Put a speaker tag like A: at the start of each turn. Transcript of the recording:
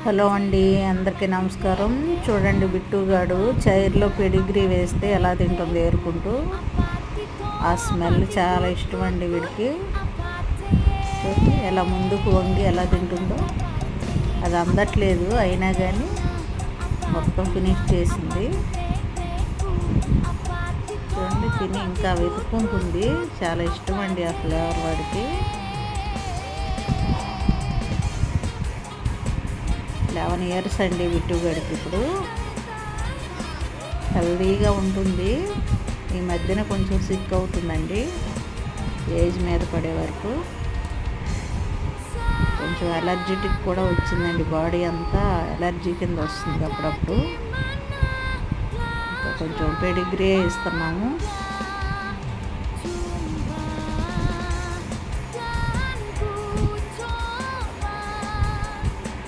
A: Hello అండి, అందరికీ నమస్కారం. చూడండి, బిట్టుగాడు చైర్లో పెడిగ్రీ వేస్తే ఎలా తింటుంది ఏరుకుంటూ. ఆ స్మెల్ చాలా ఇష్టం అండి వీడికి. ఎలా ముందుకు వంగి ఎలా తింటుందో. అది అందట్లేదు, అయినా కానీ మొత్తం ఫినిష్ చేసింది. చూడండి, తిని ఇంకా వెతుక్కుంటుంది. చాలా ఇష్టం అండి ఆ ఫ్లేవర్ వాడికి. 11 years అండి బిట్టుగాడికి. ఇప్పుడు హెల్దీగా ఉంటుంది. ఈ మధ్యన కొంచెం సిక్ అవుతుందండి ఏజ్ మీద పడే వరకు. కొంచెం ఎలర్జెటిక్ కూడా వచ్చిందండి, బాడీ అంతా ఎలర్జీ కింద వస్తుంది అప్పుడప్పుడు. ఇంకా కొంచెం పెడిగ్రీ ఇస్తున్నాము.